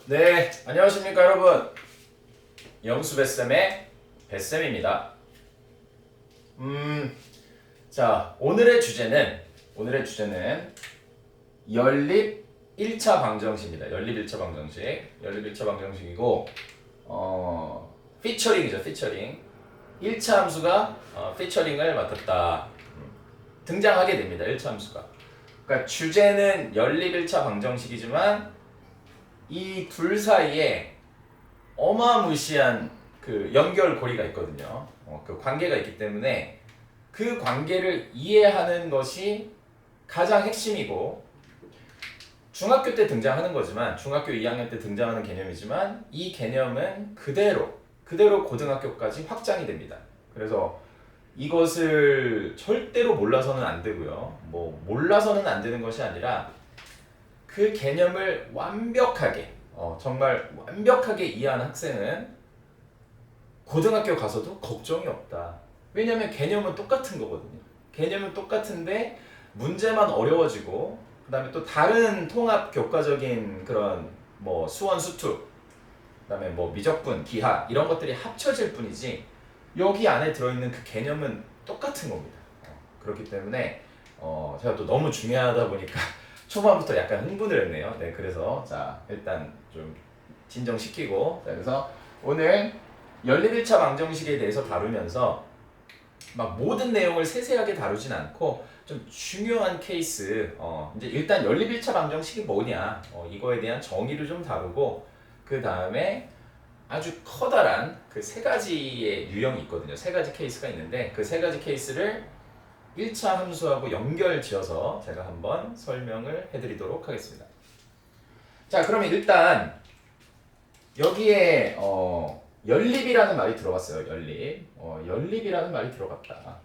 네, 안녕하십니까 여러분. 영수배쌤의 배쌤입니다. 자, 오늘의 주제는 연립 1차 방정식입니다. 연립 1차 방정식. 연립 1차 방정식이고 피처링이죠, 피처링. 1차 함수가 피처링을 맡았다. 등장하게 됩니다. 1차 함수가. 그러니까 주제는 연립 1차 방정식이지만 이 둘 사이에 어마무시한 그 연결고리가 있거든요. 그 관계가 있기 때문에 그 관계를 이해하는 것이 가장 핵심이고 중학교 때 등장하는 거지만 중학교 2학년 때 등장하는 개념이지만 이 개념은 그대로 고등학교까지 확장이 됩니다. 그래서 이것을 절대로 몰라서는 안 되고요. 몰라서는 안 되는 것이 아니라 그 개념을 완벽하게 정말 완벽하게 이해한 학생은 고등학교 가서도 걱정이 없다. 왜냐하면 개념은 똑같은 거거든요. 개념은 똑같은데 문제만 어려워지고 그 다음에 또 다른 통합 교과적인 그런 수원 수투 그 다음에 미적분, 기하 이런 것들이 합쳐질 뿐이지 여기 안에 들어있는 그 개념은 똑같은 겁니다. 그렇기 때문에 제가 또 너무 중요하다 보니까 초반부터 약간 흥분을 했네요. 네, 그래서 자 일단 좀 진정시키고 자, 그래서 오늘 연립 1차 방정식에 대해서 다루면서 막 모든 내용을 세세하게 다루진 않고 좀 중요한 케이스 이제 일단 연립 1차 방정식이 뭐냐 이거에 대한 정의를 좀 다루고 그 다음에 아주 커다란 그 세 가지의 유형이 있거든요. 세 가지 케이스가 있는데 그 세 가지 케이스를 1차 함수하고 연결 지어서 제가 한번 설명을 해드리도록 하겠습니다. 자, 그러면 일단 여기에 연립이라는 말이 들어갔어요. 연립이라는 말이 들어갔다.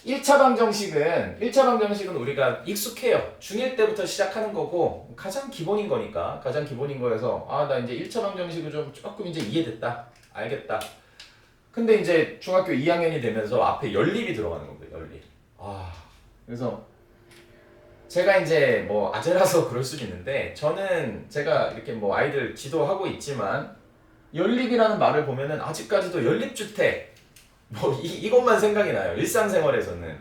1차 방정식은 우리가 익숙해요. 중1 때부터 시작하는 거고 가장 기본인 거니까 가장 기본인 거여서 나 이제 1차 방정식을 조금 이제 이해됐다. 알겠다. 근데 이제 중학교 2학년이 되면서 앞에 연립이 들어가는 겁니다. 연립. 그래서 제가 이제 아재라서 그럴 수도 있는데 저는 제가 이렇게 아이들 지도하고 있지만 연립이라는 말을 보면은 아직까지도 연립주택 이것만 생각이 나요. 일상생활에서는.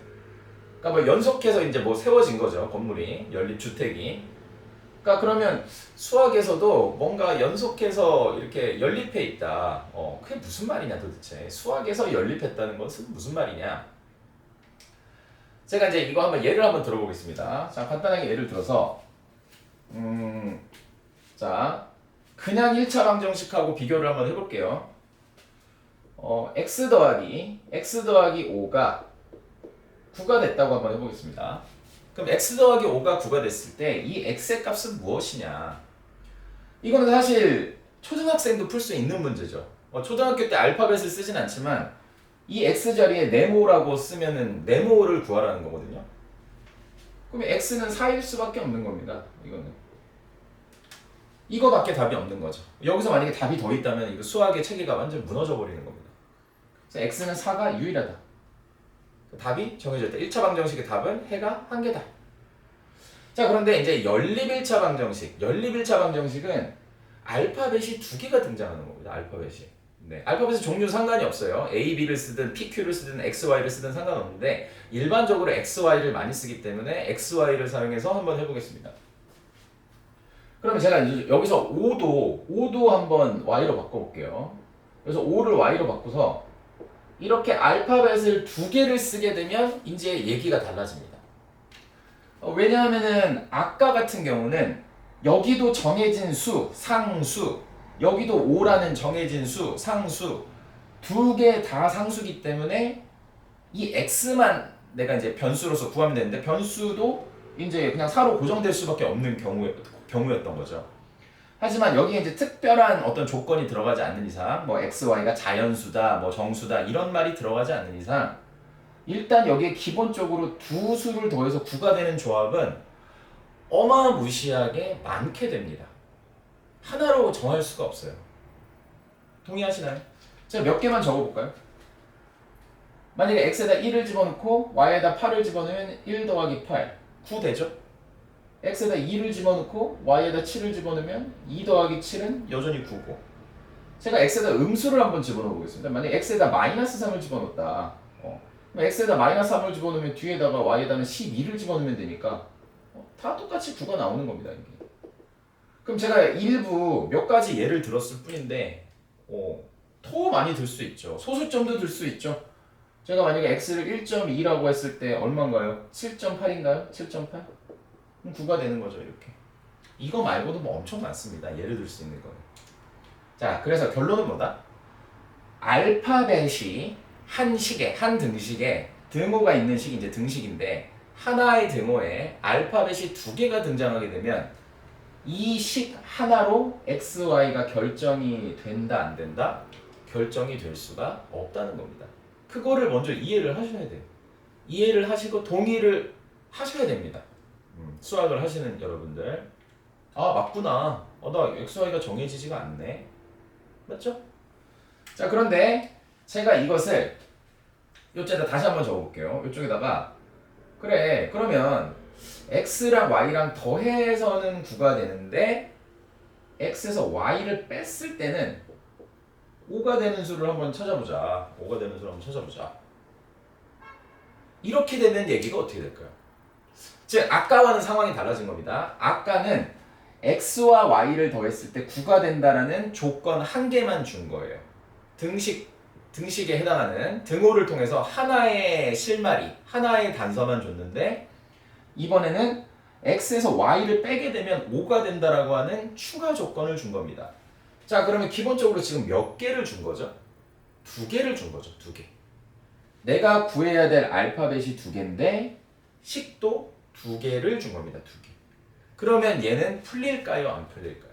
그러니까 연속해서 이제 세워진 거죠. 건물이 연립주택이. 그러니까 그러면 수학에서도 뭔가 연속해서 이렇게 연립해 있다. 그게 무슨 말이냐 도대체. 수학에서 연립했다는 것은 무슨 말이냐. 제가 이제 이거 예를 한번 들어보겠습니다. 자, 간단하게 예를 들어서 자, 그냥 1차 방정식하고 비교를 한번 해볼게요. x 더하기 5가 9가 됐다고 한번 해보겠습니다. 그럼 x 더하기 5가 9가 됐을 때 이 x의 값은 무엇이냐? 이거는 사실 초등학생도 풀 수 있는 문제죠. 초등학교 때 알파벳을 쓰진 않지만 이 x 자리에 네모라고 쓰면은 네모를 구하라는 거거든요. 그러면 x는 4일 수밖에 없는 겁니다. 이거밖에 답이 없는 거죠. 여기서 만약에 답이 더 있다면 이거 수학의 체계가 완전 무너져 버리는 겁니다. 그래서 x는 4가 유일하다. 답이 정해져 있다. 1차 방정식의 답은 해가 한 개다. 자, 그런데 이제 연립 1차 방정식은 알파벳이 두 개가 등장하는 겁니다. 알파벳이. 네, 알파벳은 종류 상관이 없어요. A, B를 쓰든 PQ를 쓰든 XY를 쓰든 상관없는데 일반적으로 XY를 많이 쓰기 때문에 XY를 사용해서 한번 해보겠습니다. 그러면 제가 이제 여기서 5도 한번 Y로 바꿔볼게요. 그래서 5를 Y로 바꿔서 이렇게 알파벳을 두 개를 쓰게 되면 이제 얘기가 달라집니다. 왜냐하면은 아까 같은 경우는 여기도 정해진 수, 상수 여기도 5라는 정해진 수, 상수 두 개 다 상수기 때문에 이 x만 내가 이제 변수로서 구하면 되는데 변수도 이제 그냥 4로 고정될 수밖에 없는 경우였던 거죠. 하지만 여기에 이제 특별한 어떤 조건이 들어가지 않는 이상 x, y가 자연수다, 정수다 이런 말이 들어가지 않는 이상 일단 여기에 기본적으로 두 수를 더해서 9가 되는 조합은 어마무시하게 많게 됩니다. 하나로 정할 수가 없어요. 동의하시나요? 제가 몇 개만 적어볼까요? 만약에 x에다 1을 집어넣고 y에다 8을 집어넣으면 1 더하기 8 9 되죠? x에다 2를 집어넣고 y에다 7을 집어넣으면 2 더하기 7은 여전히 9고 제가 x에다 음수를 한번 집어넣어 보겠습니다. 만약에 x에다 마이너스 3을 집어넣었다. 그럼 x에다 마이너스 3을 집어넣으면 뒤에다가 y에다는 12를 집어넣으면 되니까 다 똑같이 9가 나오는 겁니다. 이게. 그럼 제가 일부 몇 가지 예를 들었을 뿐인데 더 많이 들 수 있죠. 소수점도 들 수 있죠. 제가 만약에 x를 1.2라고 했을 때 얼마인가요? 7.8인가요? 7.8? 그럼 9가 되는 거죠. 이렇게. 이거 말고도 뭐 엄청 많습니다. 예를 들 수 있는 거예요. 자, 그래서 결론은 뭐다? 알파벳이 한 식에, 한 등식에 등호가 있는 식이 이제 등식인데 하나의 등호에 알파벳이 두 개가 등장하게 되면 이 식 하나로 x, y가 결정이 된다, 안 된다? 결정이 될 수가 없다는 겁니다. 그거를 먼저 이해를 하셔야 돼요. 이해를 하시고 동의를 하셔야 됩니다. 수학을 하시는 여러분들. 아, 맞구나. 나 x, y가 정해지지가 않네. 맞죠? 자, 그런데 제가 이것을 요쪽에다 다시 한번 적어볼게요. 이쪽에다가 그래, 그러면 x랑 y랑 더해서는 9가 되는데 x에서 y를 뺐을 때는 5가 되는 수를 한번 찾아보자. 5가 되는 수를 한번 찾아보자. 이렇게 되면 얘기가 어떻게 될까요? 즉 아까와는 상황이 달라진 겁니다. 아까는 x와 y를 더했을 때 9가 된다라는 조건 한 개만 준 거예요. 등식에 해당하는 등호를 통해서 하나의 실마리, 하나의 단서만 줬는데 이번에는 x에서 y를 빼게 되면 5가 된다라고 하는 추가 조건을 준 겁니다. 자, 그러면 기본적으로 지금 몇 개를 준 거죠? 2개를 준 거죠. 2개. 내가 구해야 될 알파벳이 2개인데 식도 2개를 준 겁니다. 2개. 그러면 얘는 풀릴까요? 안 풀릴까요?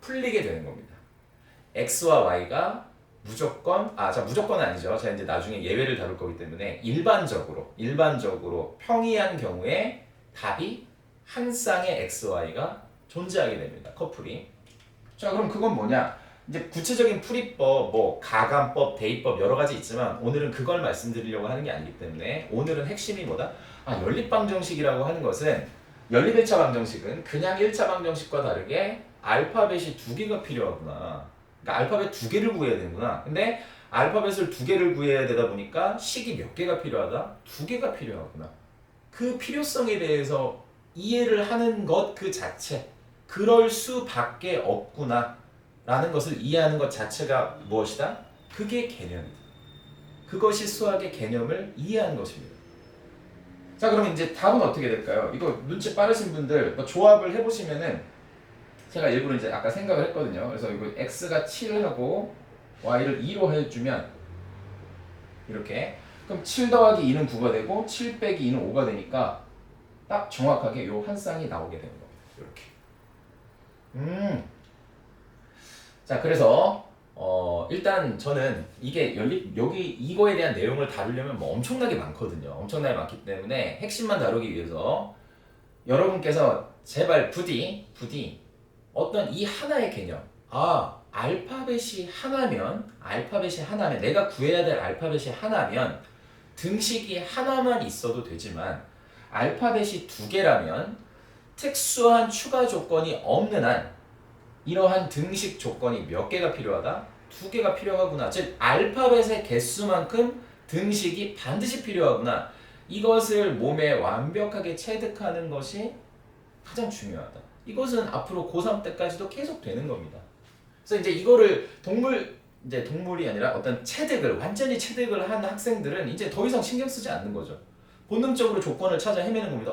풀리게 되는 겁니다. x와 y가 무조건은 아니죠. 제가 이제 나중에 예외를 다룰 거기 때문에 일반적으로 평이한 경우에 답이 한 쌍의 x, y가 존재하게 됩니다. 커플이. 자, 그럼 그건 뭐냐? 이제 구체적인 풀이법, 뭐 가감법, 대입법 여러 가지 있지만 오늘은 그걸 말씀드리려고 하는 게 아니기 때문에 오늘은 핵심이 뭐다? 연립방정식이라고 하는 것은 연립 1차 방정식은 그냥 1차 방정식과 다르게 알파벳이 2개가 필요하구나. 그러니까 알파벳 2개를 구해야 되는구나. 근데 알파벳을 2개를 구해야 되다 보니까 식이 몇 개가 필요하다? 2개가 필요하구나. 그 필요성에 대해서 이해를 하는 것 그 자체, 그럴 수밖에 없구나 라는 것을 이해하는 것 자체가 무엇이다? 그게 개념이다. 그것이 수학의 개념을 이해하는 것입니다. 자, 그럼 이제 답은 어떻게 될까요? 이거 눈치 빠르신 분들 조합을 해보시면은 제가 일부러 이제 아까 생각을 했거든요. 그래서 이거 x가 7하고 y를 2로 해주면 이렇게 그럼 7 더하기 2는 9가 되고 7 빼기 2는 5가 되니까 딱 정확하게 요 한 쌍이 나오게 되는 겁니다. 이렇게. 자, 그래서 일단 저는 이게 여기 이거에 대한 내용을 다루려면 뭐 엄청나게 많거든요. 엄청나게 많기 때문에 핵심만 다루기 위해서 여러분께서 제발 부디 어떤 이 하나의 개념, 알파벳이 하나면 내가 구해야 될 알파벳이 하나면 등식이 하나만 있어도 되지만 알파벳이 2개라면 특수한 추가 조건이 없는 한 이러한 등식 조건이 몇 개가 필요하다? 2개가 필요하구나. 즉 알파벳의 개수만큼 등식이 반드시 필요하구나. 이것을 몸에 완벽하게 체득하는 것이 가장 중요하다. 이것은 앞으로 고3 때까지도 계속 되는 겁니다. 그래서 이제 이거를 동물이 아니라 어떤 완전히 체득을 한 학생들은 이제 더 이상 신경 쓰지 않는 거죠. 본능적으로 조건을 찾아 헤매는 겁니다.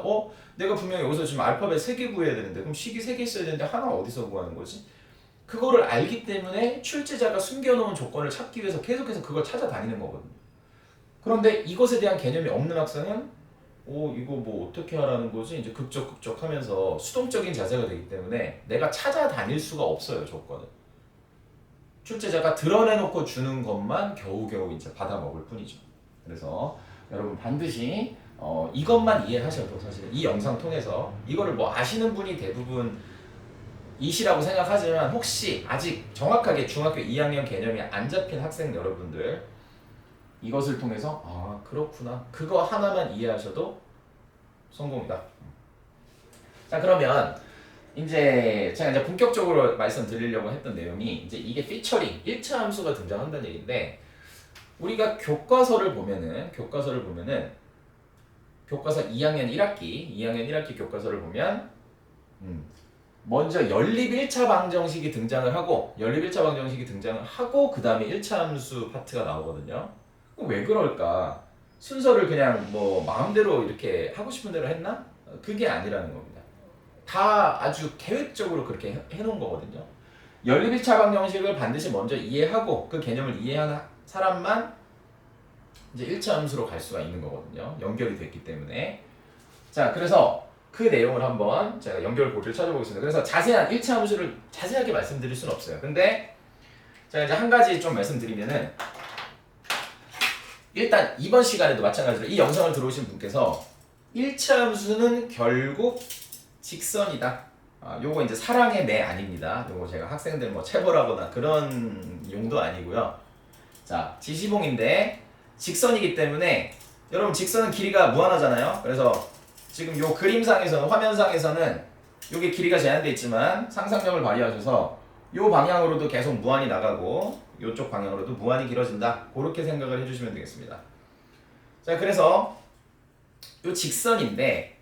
내가 분명히 여기서 지금 알파벳 3개 구해야 되는데 그럼 식이 3개 있어야 되는데 하나 어디서 구하는 거지? 그거를 알기 때문에 출제자가 숨겨놓은 조건을 찾기 위해서 계속해서 그걸 찾아다니는 거거든요. 그런데 이것에 대한 개념이 없는 학생은 이거 뭐 어떻게 하라는 거지? 이제 급적 하면서 수동적인 자세가 되기 때문에 내가 찾아다닐 수가 없어요, 조건을. 출제자가 드러내놓고 주는 것만 겨우겨우 이제 받아먹을 뿐이죠. 그래서 여러분 반드시 이것만 이해하셔도 사실 이 영상 통해서 이거를 뭐 아시는 분이 대부분이시라고 생각하지만 혹시 아직 정확하게 중학교 2학년 개념이 안 잡힌 학생 여러분들 이것을 통해서 그렇구나 그거 하나만 이해하셔도 성공이다. 자, 그러면 이제 제가 이제 본격적으로 말씀드리려고 했던 내용이 이제 이게 피처링 1차 함수가 등장한다는 얘기인데, 우리가 교과서를 보면은 교과서 2학년 1학기 교과서를 보면 먼저 연립 1차 방정식이 등장을 하고 그 다음에 1차 함수 파트가 나오거든요. 왜 그럴까? 순서를 그냥 뭐 마음대로 이렇게 하고 싶은 대로 했나? 그게 아니라는 겁니다. 다 아주 계획적으로 그렇게 해놓은 거거든요. 연립 1차 방정식을 반드시 먼저 이해하고 그 개념을 이해한 사람만 이제 1차 함수로 갈 수가 있는 거거든요. 연결이 됐기 때문에. 자, 그래서 그 내용을 한번 제가 연결고리를 찾아보겠습니다. 그래서 자세한 1차 함수를 자세하게 말씀드릴 수는 없어요. 근데 제가 이제 한 가지 좀 말씀드리면은, 일단 이번 시간에도 마찬가지로 이 영상을 들어오신 분께서 1차 함수는 결국 직선이다. 요거 이제 사랑의 매 아닙니다. 요거 제가 학생들 뭐 체벌하거나 그런 용도 아니고요. 자, 지시봉인데 직선이기 때문에, 여러분 직선은 길이가 무한하잖아요. 그래서 지금 요 그림상에서는, 화면상에서는 요게 길이가 제한되어 있지만 상상력을 발휘하셔서 요 방향으로도 계속 무한히 나가고 요쪽 방향으로도 무한히 길어진다. 그렇게 생각을 해주시면 되겠습니다. 자, 그래서 요 직선인데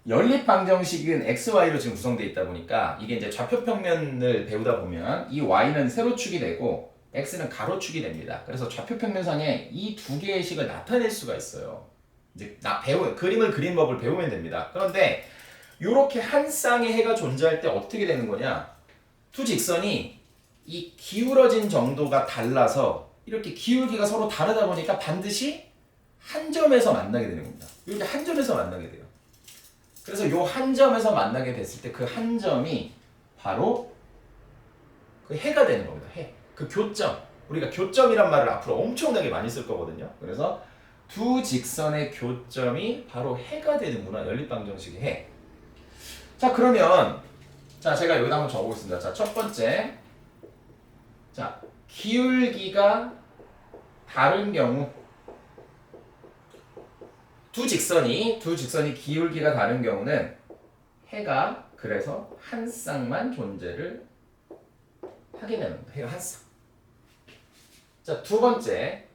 연립 방정식은 XY로 지금 구성되어 있다 보니까 이게 이제 좌표평면을 배우다 보면 이 Y는 세로축이 되고 X는 가로축이 됩니다. 그래서 좌표평면상에 이 두 개의 식을 나타낼 수가 있어요. 이제 그림을 그린 법을 배우면 됩니다. 그런데 이렇게 한 쌍의 해가 존재할 때 어떻게 되는 거냐? 두 직선이 이 기울어진 정도가 달라서 이렇게 기울기가 서로 다르다 보니까 반드시 한 점에서 만나게 되는 겁니다. 이렇게 한 점에서 만나게 돼요. 그래서 이 한 점에서 만나게 됐을 때 그 한 점이 바로 그 해가 되는 겁니다. 해. 그 교점. 우리가 교점이란 말을 앞으로 엄청나게 많이 쓸 거거든요. 그래서 두 직선의 교점이 바로 해가 되는구나. 연립방정식의 해. 자, 그러면 자, 제가 여기다 한번 적어보겠습니다. 자, 첫 번째. 자, 기울기가 다른 경우, 두 직선이 기울기가 다른 경우는 해가 그래서 한 쌍만 존재를 하게 되는 겁니다. 해가 한 쌍. 자, 두 번째.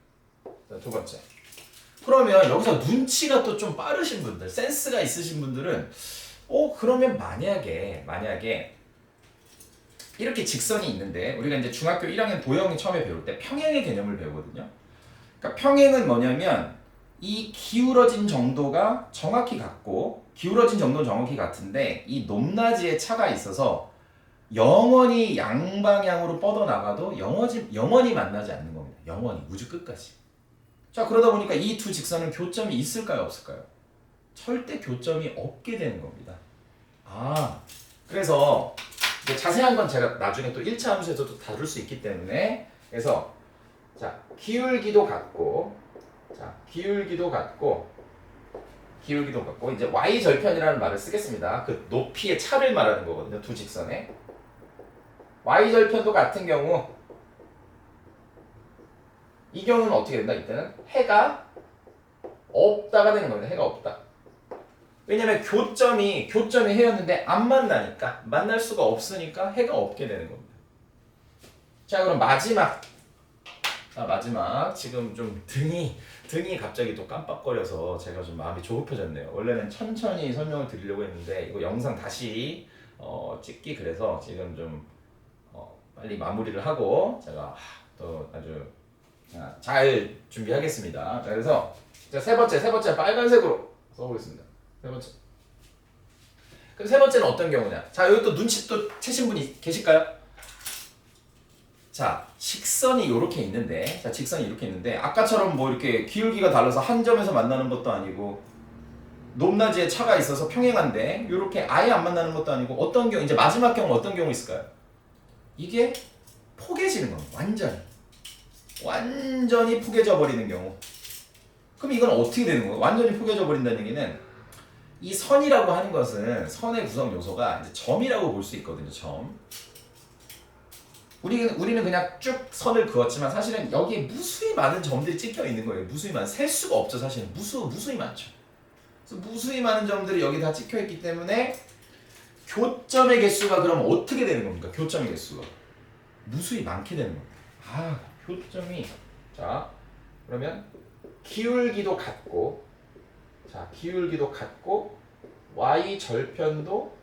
그러면 여기서 눈치가 또 좀 빠르신 분들, 센스가 있으신 분들은 그러면 만약에 이렇게 직선이 있는데, 우리가 이제 중학교 1학년 도형이 처음에 배울 때 평행의 개념을 배우거든요. 그러니까 평행은 뭐냐면 이 기울어진 정도가 정확히 같고, 기울어진 정도는 정확히 같은데 이 높낮이의 차가 있어서 영원히 양방향으로 뻗어나가도 영원히 만나지 않는 겁니다. 영원히, 우주 끝까지. 자, 그러다 보니까 이 두 직선은 교점이 있을까요, 없을까요? 절대 교점이 없게 되는 겁니다. 그래서 자세한 건 제가 나중에 또 1차 함수에서도 다룰 수 있기 때문에, 그래서 자, 기울기도 같고 이제 y 절편이라는 말을 쓰겠습니다. 그 높이의 차를 말하는 거거든요. 두 직선에 y 절편도 같은 경우, 이 경우는 어떻게 된다? 이때는 해가 없다가 되는 겁니다. 해가 없다. 왜냐면 교점이 해였는데 안 만나니까, 만날 수가 없으니까 해가 없게 되는 겁니다. 자, 그럼 마지막. 지금 좀 등이 갑자기 또 깜빡거려서 제가 좀 마음이 조급해졌네요. 원래는 천천히 설명을 드리려고 했는데 이거 영상 다시 찍기 그래서 지금 좀 빨리 마무리를 하고 제가 또 아주 잘 준비하겠습니다. 그래서 세 번째 빨간색으로 써보겠습니다. 세 번째. 그럼 세 번째는 어떤 경우냐? 자, 여기 또 눈치 또 채신 분이 계실까요? 자, 직선이 이렇게 있는데, 아까처럼 뭐 이렇게 기울기가 달라서 한 점에서 만나는 것도 아니고, 높낮이의 차가 있어서 평행한데 이렇게 아예 안 만나는 것도 아니고, 어떤 경우, 이제 마지막 경우 어떤 경우 있을까요? 이게 포개지는 겁니다. 완전히 포개져 버리는 경우. 그럼 이건 어떻게 되는 거예요? 완전히 포개져 버린다는 얘기는, 이 선이라고 하는 것은, 선의 구성 요소가 이제 점이라고 볼 수 있거든요. 점. 우리는 그냥 쭉 선을 그었지만 사실은 여기에 무수히 많은 점들이 찍혀 있는 거예요. 셀 수가 없죠. 사실은 무수히 많죠. 그래서 무수히 많은 점들이 여기 다 찍혀 있기 때문에 교점의 개수가 그럼 어떻게 되는 겁니까? 교점의 개수가 무수히 많게 되는 겁니다. 아, 교점이 자 그러면 기울기도 같고 자 기울기도 같고 y 절편도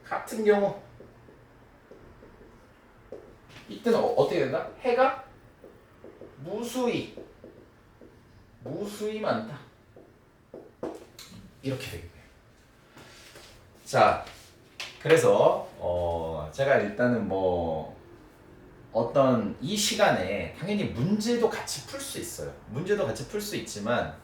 같은 경우 이때는 어떻게 된다? 해가 무수히 많다. 이렇게 되겠네요. 자, 그래서 제가 일단은 뭐 어떤 이 시간에 당연히 문제도 같이 풀 수 있어요. 문제도 같이 풀 수 있지만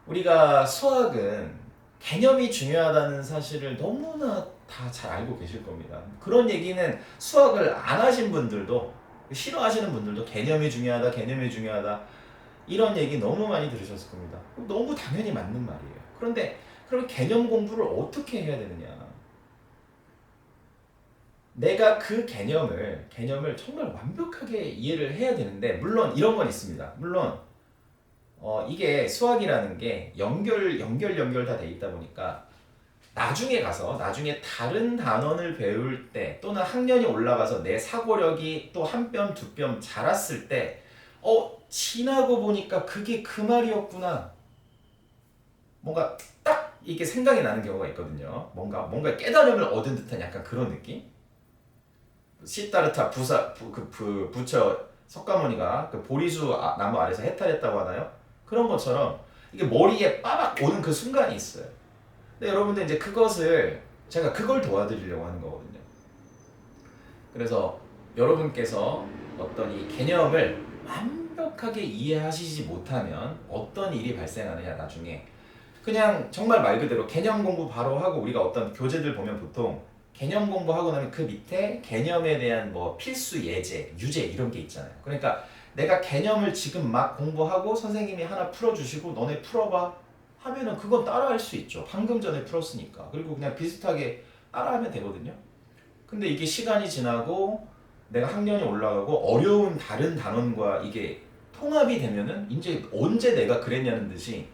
우리가 수학은 개념이 중요하다는 사실을 너무나 다 잘 알고 계실 겁니다. 그런 얘기는 수학을 안 하신 분들도 싫어하시는 분들도 개념이 중요하다, 개념이 중요하다 이런 얘기 너무 많이 들으셨을 겁니다. 너무 당연히 맞는 말이에요. 그런데 그럼 개념 공부를 어떻게 해야 되느냐? 내가 그 개념을 정말 완벽하게 이해를 해야 되는데 물론 이런 건 있습니다. 물론 이게 수학이라는 게 연결 다 돼 있다 보니까 나중에 다른 단원을 배울 때 또는 학년이 올라가서 내 사고력이 또 한 뼘 두 뼘 자랐을 때 지나고 보니까 그게 그 말이었구나. 뭔가 딱 이게 생각이 나는 경우가 있거든요. 뭔가 깨달음을 얻은 듯한 약간 그런 느낌? 시타르타 부처 석가모니가 그 보리수 나무 아래서 해탈했다고 하나요? 그런 것처럼 이게 머리에 빠박 오는 그 순간이 있어요. 근데 여러분들 이제 제가 그걸 도와드리려고 하는 거거든요. 그래서 여러분께서 어떤 이 개념을 완벽하게 이해하시지 못하면 어떤 일이 발생하느냐 나중에 그냥 정말 말 그대로 개념 공부 바로 하고 우리가 어떤 교재들 보면 보통 개념 공부하고 나면 그 밑에 개념에 대한 뭐 필수 예제, 유제 이런 게 있잖아요. 그러니까 내가 개념을 지금 막 공부하고 선생님이 하나 풀어주시고 너네 풀어봐 하면은 그건 따라할 수 있죠. 방금 전에 풀었으니까. 그리고 그냥 비슷하게 따라하면 되거든요. 근데 이게 시간이 지나고 내가 학년이 올라가고 어려운 다른 단원과 이게 통합이 되면은 이제 언제 내가 그랬냐는 듯이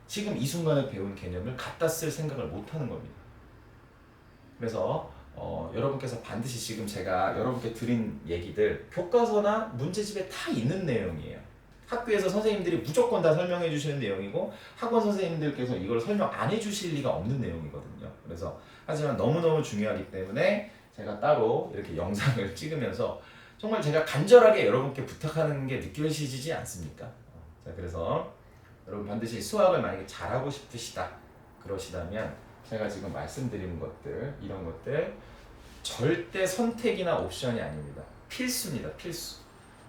지금 이 순간에 배운 개념을 갖다 쓸 생각을 못 하는 겁니다. 그래서 여러분께서 반드시 지금 제가 여러분께 드린 얘기들 교과서나 문제집에 다 있는 내용이에요. 학교에서 선생님들이 무조건 다 설명해 주시는 내용이고 학원 선생님들께서 이걸 설명 안 해주실 리가 없는 내용이거든요. 그래서 하지만 너무너무 중요하기 때문에 제가 따로 이렇게 영상을 찍으면서 정말 제가 간절하게 여러분께 부탁하는 게 느껴지지 않습니까? 자, 그래서 여러분 반드시 수학을 만약에 잘하고 싶으시다 그러시다면 제가 지금 말씀드리는 것들 이런 것들 절대 선택이나 옵션이 아닙니다. 필수입니다.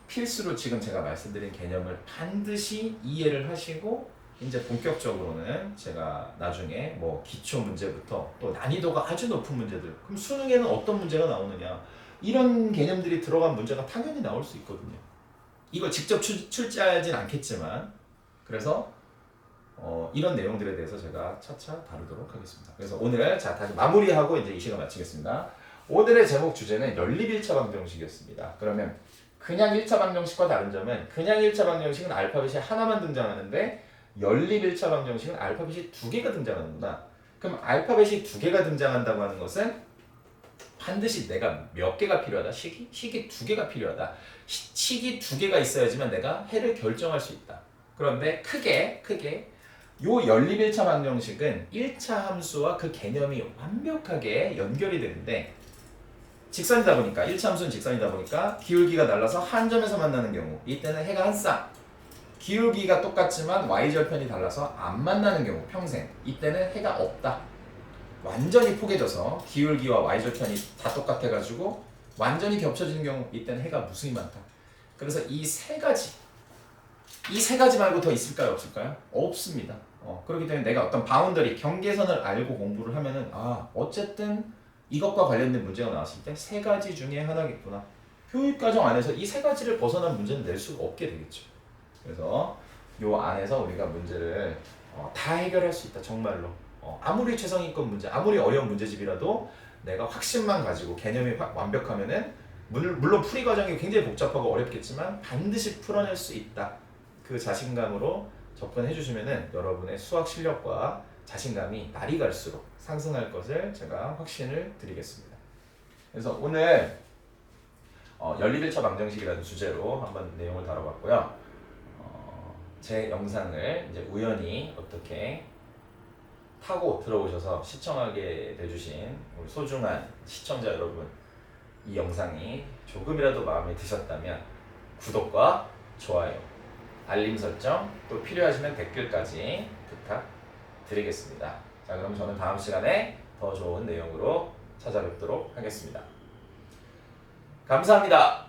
필수로 지금 제가 말씀드린 개념을 반드시 이해를 하시고 이제 본격적으로는 제가 나중에 뭐 기초 문제부터 또 난이도가 아주 높은 문제들 그럼 수능에는 어떤 문제가 나오느냐 이런 개념들이 들어간 문제가 당연히 나올 수 있거든요. 이걸 직접 출제하진 않겠지만 그래서 이런 내용들에 대해서 제가 차차 다루도록 하겠습니다. 그래서 오늘 다시 마무리하고 이제 이 시간 마치겠습니다. 오늘의 제목 주제는 연립 1차 방정식이었습니다. 그러면 그냥 1차 방정식과 다른 점은 그냥 1차 방정식은 알파벳이 하나만 등장하는데 연립 1차 방정식은 알파벳이 두 개가 등장하는구나. 그럼 알파벳이 두 개가 등장한다고 하는 것은 반드시 내가 몇 개가 필요하다? 식이 두 개가 필요하다. 식이 두 개가 있어야지만 내가 해를 결정할 수 있다. 그런데 크게 요 연립 1차 방정식은 1차 함수와 그 개념이 완벽하게 연결이 되는데 직선이다 보니까 1차 함수는 직선이다 보니까 기울기가 날라서 한 점에서 만나는 경우 이때는 해가 한 쌍 기울기가 똑같지만 y절편이 달라서 안 만나는 경우 평생 이때는 해가 없다. 완전히 포개져서 기울기와 y절편이 다 똑같아가지고 완전히 겹쳐지는 경우 이때는 해가 무수히 많다. 그래서 이 세 가지 말고 더 있을까요? 없을까요? 없습니다. 그렇기 때문에 내가 어떤 바운더리, 경계선을 알고 공부를 하면은 어쨌든 이것과 관련된 문제가 나왔을 때 세 가지 중에 하나겠구나. 교육과정 안에서 이 세 가지를 벗어난 문제는 낼 수가 없게 되겠죠. 그래서 요 안에서 우리가 문제를 다 해결할 수 있다. 정말로. 아무리 최상위권 문제, 아무리 어려운 문제집이라도 내가 확신만 가지고 개념이 완벽하면은 물론 풀이 과정이 굉장히 복잡하고 어렵겠지만 반드시 풀어낼 수 있다. 그 자신감으로 접근해 주시면은 여러분의 수학 실력과 자신감이 날이 갈수록 상승할 것을 제가 확신을 드리겠습니다. 그래서 오늘 연립 1차 방정식이라는 주제로 한번 내용을 다뤄봤고요. 제 영상을 이제 우연히 어떻게 타고 들어오셔서 시청하게 돼주신 우리 소중한 시청자 여러분, 이 영상이 조금이라도 마음에 드셨다면 구독과 좋아요, 알림 설정, 또 필요하시면 댓글까지 부탁드리겠습니다. 자, 그럼 저는 다음 시간에 더 좋은 내용으로 찾아뵙도록 하겠습니다. 감사합니다.